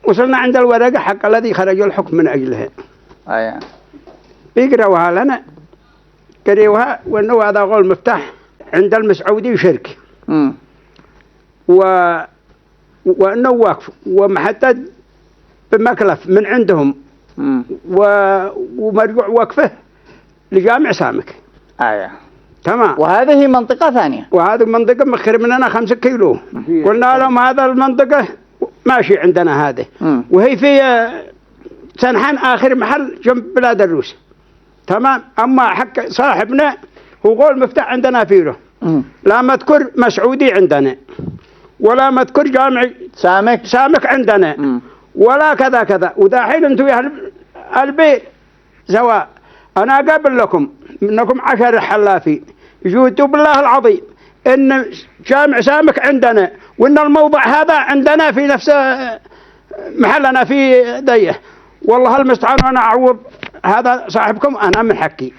وصلنا عند الورقة حق الذي خرج الحكم من أجلها. بيقرأوها لنا، قريوها وأنه هذا قول مفتاح عند المسعودي وشركة. وأنه واقف ومحدد بمكلف من عندهم. ومرجوع وقفه لجامع سامك. تمام. وهذه منطقة ثانية. وهذه المنطقة مخر مننا 5 كيلو. قلنا لهم هذا المنطقة ماشي عندنا هذه. وهي في سنحان آخر محل جنب بلاد الروس. تمام. أما حق صاحبنا هو قول مفتاح عندنا فيه. لا مذكر مسعودي عندنا، ولا مذكر جامع سامك عندنا، ولا كذا كذا. وداحين انتم يا البير سواء. أنا أقابل لكم منكم 10 حلافين يجودوا بالله العظيم إن جامع سامك عندنا، وإن الموضع هذا عندنا في نفس محلنا في ديه. والله المستعان. أنا أعوض هذا صاحبكم أنا من حكي.